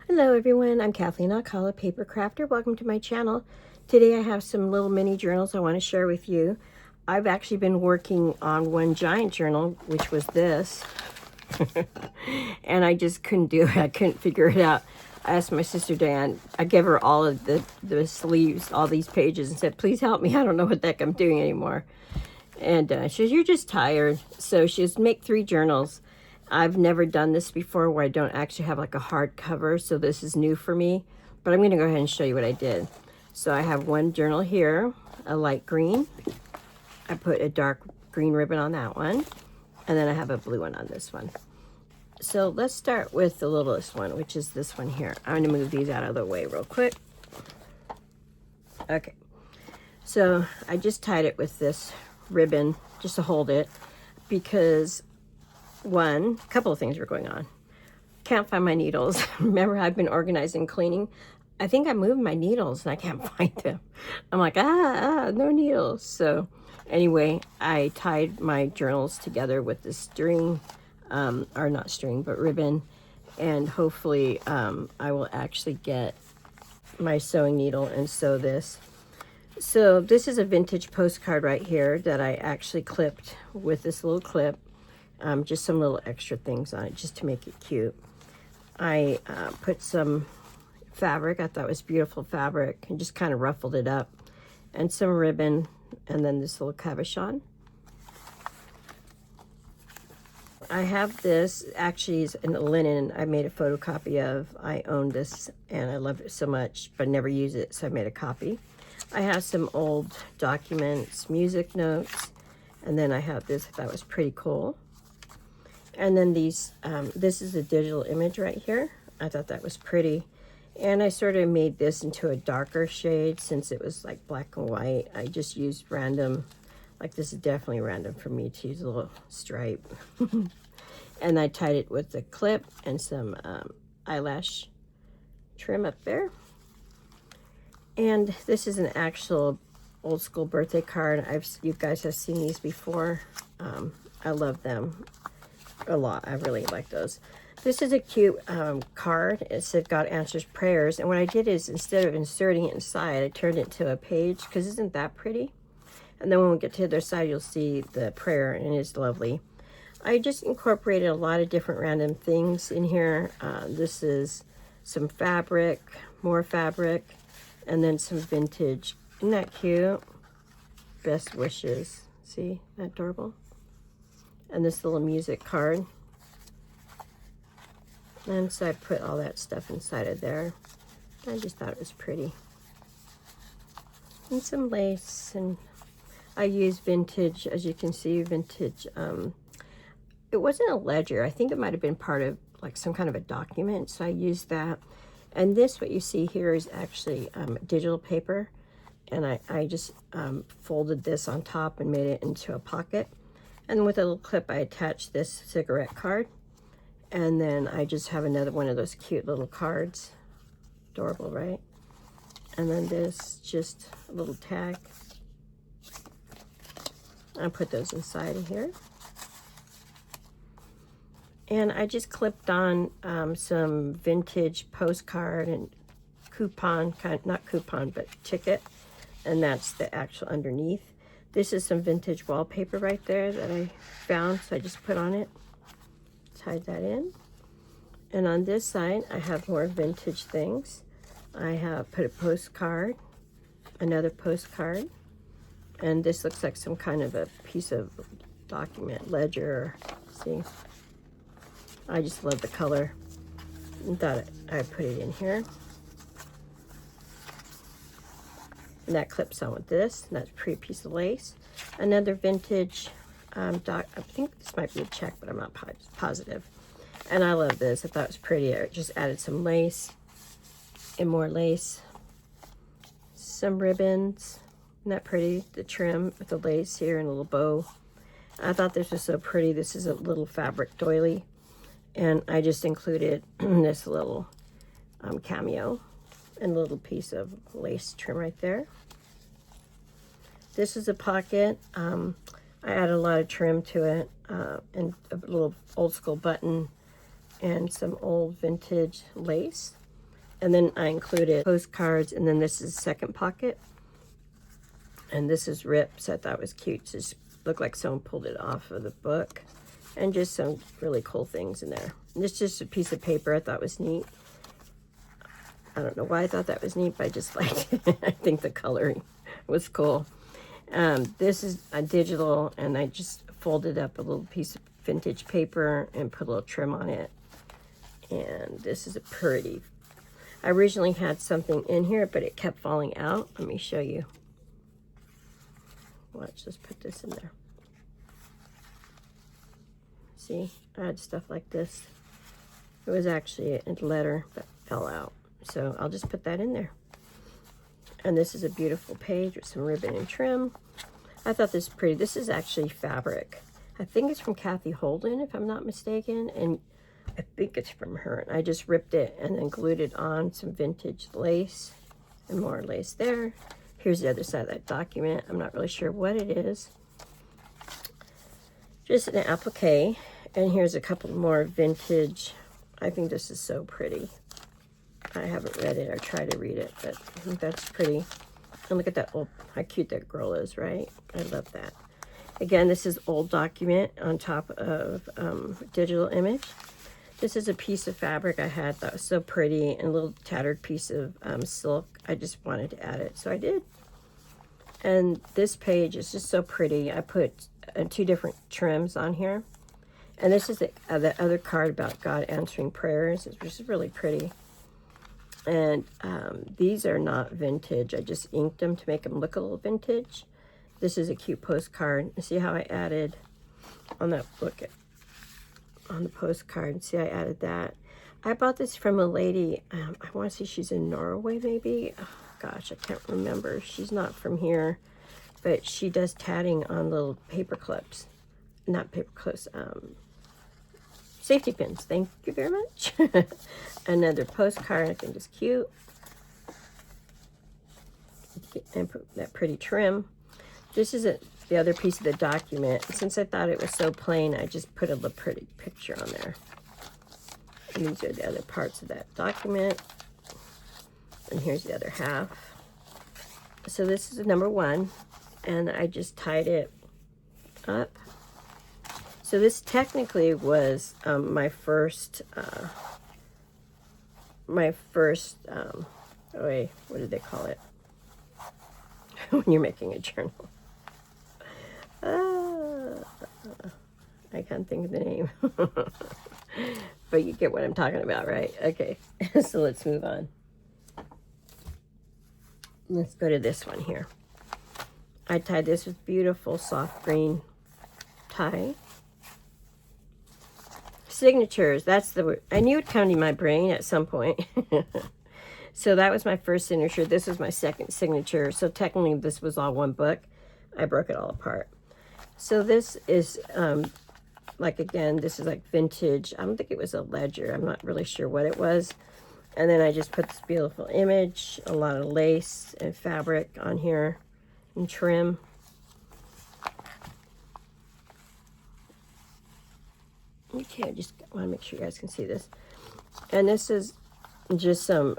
Hello everyone, I'm Kathleen Alcala, Paper Crafter. Welcome to my channel. Today I have some little mini journals I want to share with you. I've actually been working on one giant journal, which was this. And I just couldn't do it. I couldn't figure it out. I asked my sister Dan, I gave her all of the sleeves, all these pages, and said, please help me. I don't know what the heck I'm doing anymore. And she says, you're just tired. So she says, make 3 journals. I've never done this before where I don't actually have like a hard cover, so this is new for me. But I'm going to go ahead and show you what I did. So I have one journal here, a light green. I put a dark green ribbon on that one. And then I have a blue one on this one. So let's start with the littlest one, which is this one here. I'm going to move these out of the way real quick. Okay. So I just tied it with this ribbon just to hold it because a couple of things were going on. Can't find my needles. Remember, I've been organizing, cleaning. I think I moved my needles and I can't find them. I'm like, no needles. So anyway, I tied my journals together with this string, or not string, but ribbon. And hopefully I will actually get my sewing needle and sew this. So this is a vintage postcard right here that I actually clipped with this little clip. Just some little extra things on it just to make it cute. I put some fabric. I thought it was beautiful fabric and just kind of ruffled it up, and some ribbon, and then this little cabochon. I have this, actually is in linen. I made a photocopy of. I own this and I love it so much, but never use it, so I made a copy. I have some old documents, music notes, and then I have this. I thought was pretty cool. And then these, this is a digital image right here. I thought that was pretty. And I sort of made this into a darker shade since it was like black and white. I just used random, like this is definitely random for me to use a little stripe. And I tied it with a clip and some eyelash trim up there. And this is an actual old school birthday card. You guys have seen these before. I love them a lot. I really like those. This is a cute card. It said God answers prayers, and what I did is instead of inserting it inside, I turned it to a page because isn't that pretty? And then when we get to the other side, you'll see the prayer, and it's lovely. I just incorporated a lot of different random things in here. This is some fabric, more fabric, and then some vintage. Isn't that cute? Best wishes. See, isn't that adorable? And this little music card. And so I put all that stuff inside of there. I just thought it was pretty. And some lace, and I used vintage, as you can see, vintage. It wasn't a ledger. I think it might have been part of like some kind of a document, so I used that. And this, what you see here, is actually digital paper. And I just folded this on top and made it into a pocket. And with a little clip, I attached this cigarette card. And then I just have another one of those cute little cards. Adorable, right? And then this, just a little tag. I put those inside of here. And I just clipped on some vintage postcard and coupon, not coupon, but ticket. And that's the actual underneath. This is some vintage wallpaper right there that I found, so I just put on it, tied that in. And on this side, I have more vintage things. I have put a postcard, another postcard, and this looks like some kind of a piece of document, ledger, see? I just love the color. And thought I'd put it in here. And that clips on with this, and that's a pretty piece of lace. Another vintage I think this might be a check, but I'm not positive. And I love this. I thought it was pretty. I just added some lace and more lace. Some ribbons. Isn't that pretty? The trim with the lace here and a little bow. I thought this was so pretty. This is a little fabric doily. And I just included this little cameo and a little piece of lace trim right there. This is a pocket. I added a lot of trim to it, and a little old school button and some old vintage lace. And then I included postcards, and then this is second pocket. And this is ripped, so I thought it was cute. It just looked like someone pulled it off of the book. And just some really cool things in there. And it's just a piece of paper I thought was neat. I don't know why I thought that was neat, but I just liked it. I think the coloring was cool. This is a digital, and I just folded up a little piece of vintage paper and put a little trim on it. And this is a pretty. I originally had something in here, but it kept falling out. Let me show you. Watch, let's put this in there. See, I had stuff like this. It was actually a letter, but fell out. So I'll just put that in there. And this is a beautiful page with some ribbon and trim. I thought this was pretty. This is actually fabric. I think it's from Kathy Holden, if I'm not mistaken. And I think it's from her. And I just ripped it and then glued it on some vintage lace and more lace there. Here's the other side of that document. I'm not really sure what it is. Just an applique. And here's a couple more vintage. I think this is so pretty. I haven't read it or tried to read it, but I think that's pretty. And look at that old, how cute that girl is, right? I love that. Again, this is old document on top of digital image. This is a piece of fabric I had that was so pretty, and a little tattered piece of silk. I just wanted to add it, so I did. And this page is just so pretty. I put 2 different trims on here. And this is the other card about God answering prayers, which is really pretty. And these are not vintage. I just inked them to make them look a little vintage. This is a cute postcard. See how I added on that book, on the postcard. See, I added that. I bought this from a lady. I want to say she's in Norway, maybe. Oh, gosh, I can't remember. She's not from here, but she does tatting on little paper clips. Not paper clips, safety pins. Thank you very much. Another postcard I think is cute. And put that pretty trim. This is the other piece of the document. Since I thought it was so plain, I just put a little pretty picture on there. And these are the other parts of that document. And here's the other half. So this is number 1. And I just tied it up. So this technically was my first, oh wait, what did they call it? When you're making a journal. I can't think of the name. But you get what I'm talking about, right? Okay, so let's move on. Let's go to this one here. I tied this with beautiful soft green tie. Signatures, that's the word. I knew it come in my brain at some point. So that was my first signature. This was my second signature. So technically this was all one book. I broke it all apart. So this is, like again, this is like vintage. I don't think it was a ledger. I'm not really sure what it was. And then I just put this beautiful image, a lot of lace and fabric on here and trim. Okay, I just want to make sure you guys can see this. And this is just some,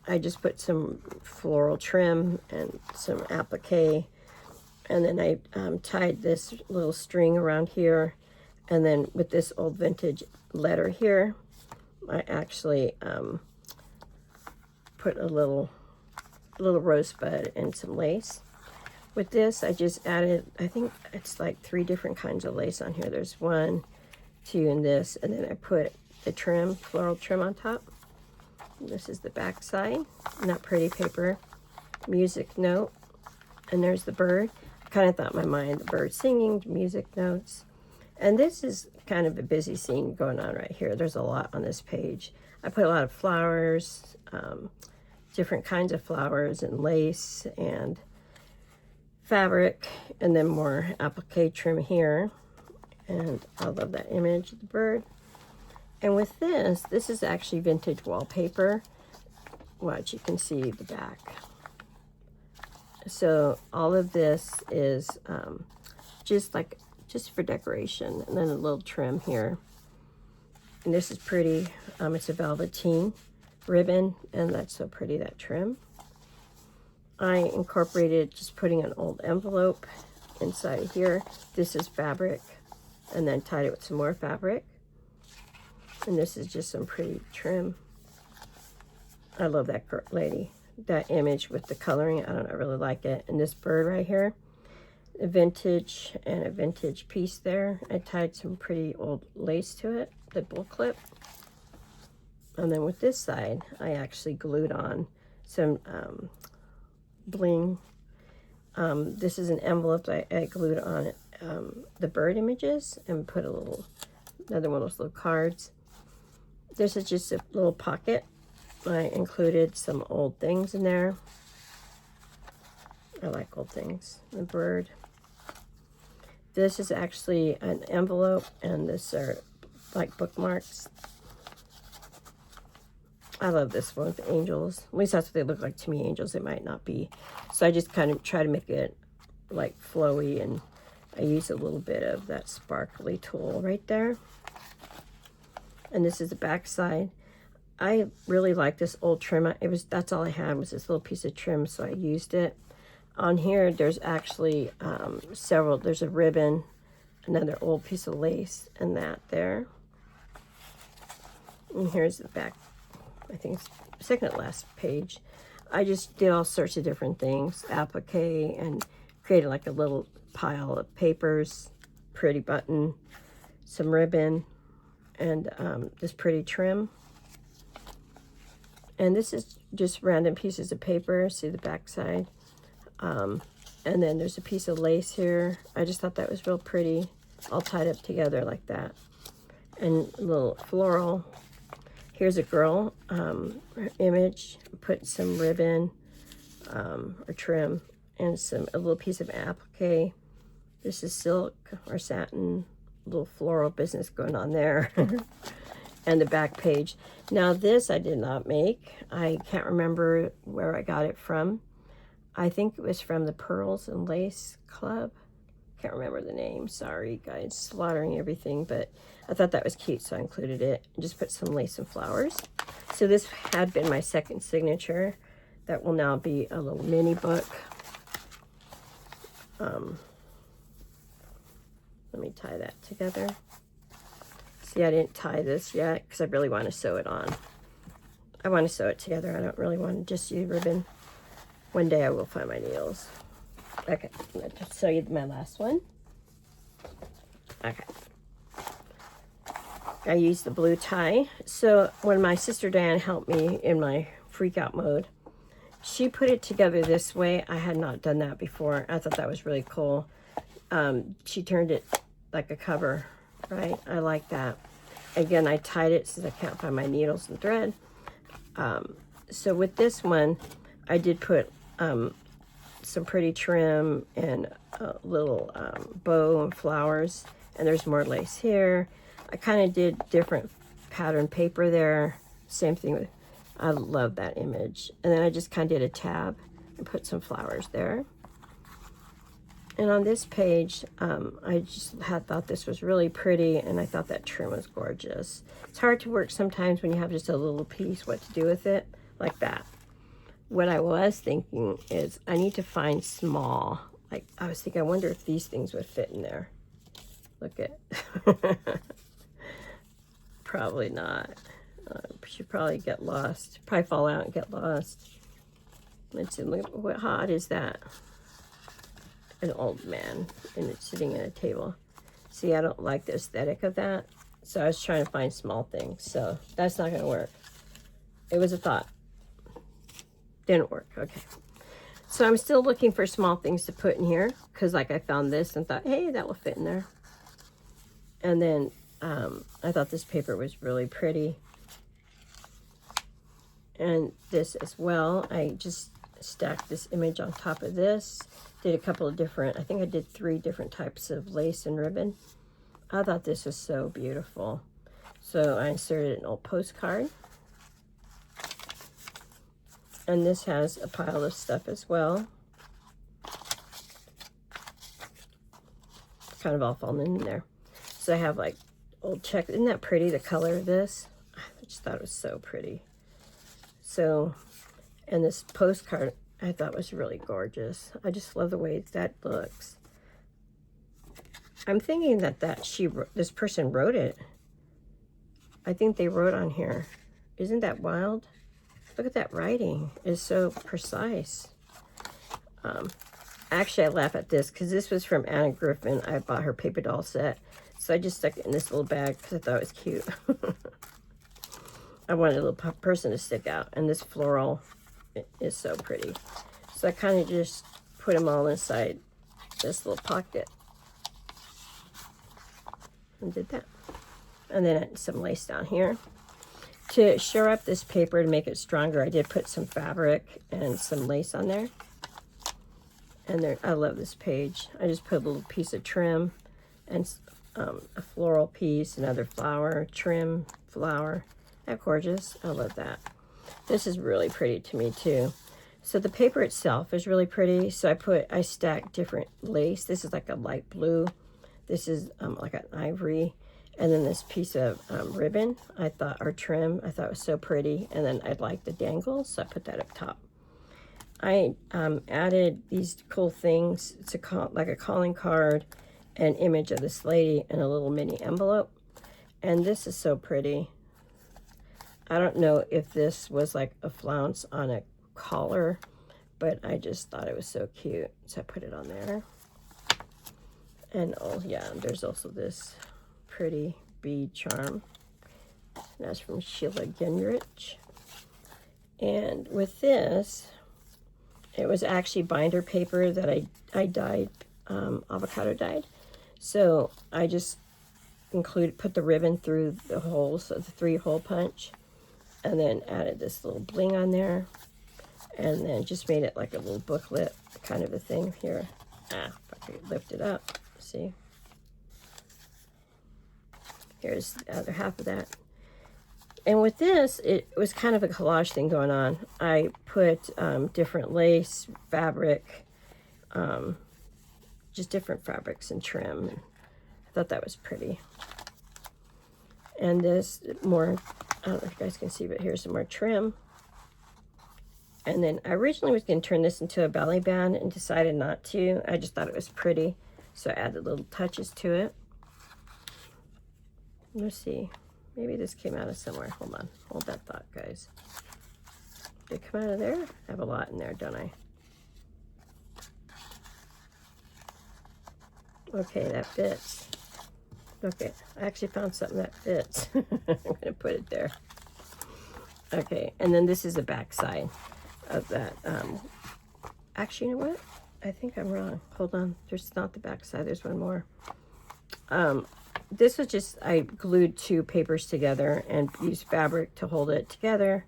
I just put some floral trim and some applique. And then I tied this little string around here. And then with this old vintage letter here, I actually put a little rosebud and some lace. With this, I just added, I think it's like 3 different kinds of lace on here. There's 1, 2, and this, and then I put the trim, floral trim on top. This is the back side, not pretty paper. Music note, and there's the bird. I kind of thought in my mind, the bird singing, music notes. And this is kind of a busy scene going on right here. There's a lot on this page. I put a lot of flowers, different kinds of flowers and lace and fabric, and then more applique trim here. And I love that image of the bird. And with this is actually vintage wallpaper. Watch, you can see the back. So all of this is just for decoration. And then a little trim here. And this is pretty. It's a velveteen. ribbon, and that's so pretty, that trim. I incorporated just putting an old envelope inside here. This is fabric, and then tied it with some more fabric. And this is just some pretty trim. I love that lady, that image with the coloring. I don't know, I really like it. And this bird right here, a vintage and a vintage piece there. I tied some pretty old lace to it, the bull clip. And then with this side, I actually glued on some bling. This is an envelope that I glued on it, the bird images, and put another one of those little cards. This is just a little pocket. I included some old things in there. I like old things. The bird. This is actually an envelope, and this are like bookmarks. I love this one with angels. At least that's what they look like to me. Angels, it might not be. So I just kind of try to make it like flowy, and I use a little bit of that sparkly tool right there. And this is the back side. I really like this old trim. That's all I had was this little piece of trim, so I used it. On here, there's actually several. There's a ribbon, another old piece of lace, and that there. And here's the back. I think it's second to last page. I just did all sorts of different things, applique, and created like a little pile of papers, pretty button, some ribbon, and this pretty trim. And this is just random pieces of paper. See the back side. And then there's a piece of lace here. I just thought that was real pretty, all tied up together like that. And a little floral. Here's a girl image. Put some ribbon or trim and a little piece of applique. This is silk or satin. A little floral business going on there. And the back page. Now this I did not make. I can't remember where I got it from. I think it was from the Pearls and Lace Club. Can't remember the name. Sorry, guys. Slaughtering everything, but I thought that was cute, so I included it. And just put some lace and flowers. So this had been my second signature. That will now be a little mini book. Let me tie that together. See, I didn't tie this yet because I really want to sew it on. I want to sew it together. I don't really want to just use ribbon. One day I will find my needles. Okay, I'm going to show you my last one. Okay. I used the blue tie. So when my sister Diane helped me in my freak out mode, she put it together this way. I had not done that before. I thought that was really cool. She turned it like a cover, right? I like that. Again, I tied it since I can't find my needles and thread. So with this one, I did put some pretty trim and a little bow and flowers, and there's more lace here. I kind of did different pattern paper there. Same thing with, I love that image. And then I just kind of did a tab and put some flowers there. And on this page, I just thought this was really pretty, and I thought that trim was gorgeous. It's hard to work sometimes when you have just a little piece, what to do with it, like that. What I was thinking is I need to find small, like I was thinking, I wonder if these things would fit in there. Look at, probably not. Should probably get lost. Probably fall out and get lost. Let's see, look, how odd is that? An old man, and it's sitting at a table. See, I don't like the aesthetic of that. So I was trying to find small things. So that's not going to work. It was a thought. Didn't work. Okay. So I'm still looking for small things to put in here. Because like I found this and thought, hey, that will fit in there. And then I thought this paper was really pretty. And this as well. I just stacked this image on top of this. Did a couple of different, I think I did 3 different types of lace and ribbon. I thought this was so beautiful. So I inserted an old postcard. And this has a pile of stuff as well. Kind of all falling in there. So I have like old check. Isn't that pretty, the color of this? I just thought it was so pretty. So, and this postcard I thought was really gorgeous. I just love the way that looks. I'm thinking that this person wrote it. I think they wrote on here. Isn't that wild? Look at that writing. It's so precise. Actually, I laugh at this because this was from Anna Griffin. I bought her paper doll set. So I just stuck it in this little bag because I thought it was cute. I wanted a little person to stick out. And this floral is so pretty. So I kind of just put them all inside this little pocket. And did that. And then some lace down here. To shore up this paper to make it stronger, I did put some fabric and some lace on there. And there, I love this page. I just put a little piece of trim and a floral piece, another flower, trim, flower. That's gorgeous. I love that. This is really pretty to me too. So the paper itself is really pretty. So I stacked different lace. This is like a light blue. This is like an ivory. And then this piece of ribbon, or trim, I thought was so pretty. And then I liked the dangles, so I put that up top. I added these cool things. It's like a calling card, an image of this lady, and a little mini envelope. And this is so pretty. I don't know if this was like a flounce on a collar, but I just thought it was so cute. So I put it on there. And oh yeah, there's also this pretty bead charm. That's from Sheila Gingrich. And with this, it was actually binder paper that I dyed, avocado dyed. So I just put the ribbon through the holes, so the 3-hole punch, and then added this little bling on there, and then just made it like a little booklet kind of a thing here. If I could lift it up, see? Here's the other half of that. And with this, it was kind of a collage thing going on. I put different lace, fabric, just different fabrics and trim. And I thought that was pretty. And this more, I don't know if you guys can see, but here's some more trim. And then I originally was going to turn this into a belly band and decided not to. I just thought it was pretty. So I added little touches to it. Let's see. Maybe this came out of somewhere. Hold on. Hold that thought, guys. Did it come out of there? I have a lot in there, don't I? Okay, that fits. Okay, I actually found something that fits. I'm going to put it there. Okay, and then this is the back side of that. Actually, you know what? I think I'm wrong. Hold on. There's not the back side. There's one more. This was just, I glued 2 papers together and used fabric to hold it together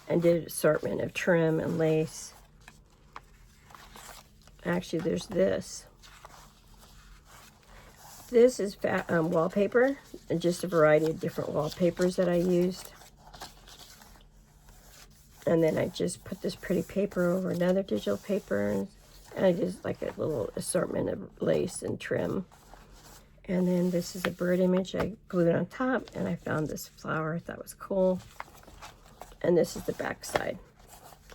and did an assortment of trim and lace. Actually, there's this. This is wallpaper, and just a variety of different wallpapers that I used. And then I just put this pretty paper over another digital paper, and I just like a little assortment of lace and trim. And then this is a bird image I glued on top, and I found this flower I thought was cool. And this is the back side.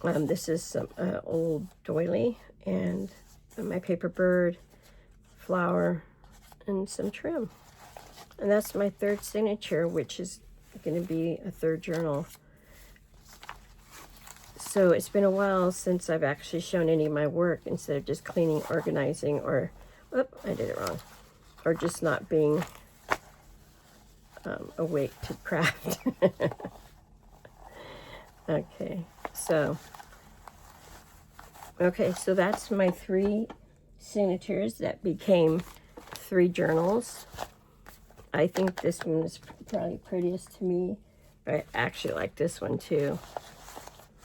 This is some old doily, and my paper bird, flower, and some trim. And that's my 3rd signature, which is going to be a 3rd journal. So it's been a while since I've actually shown any of my work instead of just cleaning, organizing, or, whoop, I did it wrong. Or just not being awake to craft. Okay, so that's my 3 signatures that became 3 journals. I think this one is probably prettiest to me, but I actually like this one too.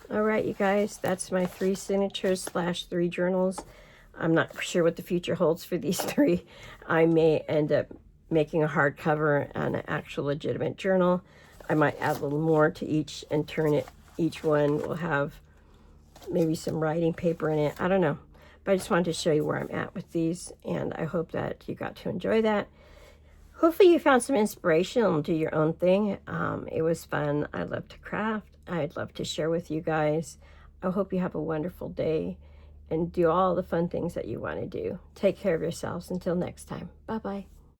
All right, you guys, that's my 3 signatures / 3 journals. I'm not sure what the future holds for these 3. I may end up making a hardcover and an actual legitimate journal. I might add a little more to each and turn it. Each one will have maybe some writing paper in it. I don't know. But I just wanted to show you where I'm at with these, and I hope that you got to enjoy that. Hopefully you found some inspiration and do your own thing. It was fun. I love to craft. I'd love to share with you guys. I hope you have a wonderful day and do all the fun things that you want to do. Take care of yourselves. Until next time. Bye-bye.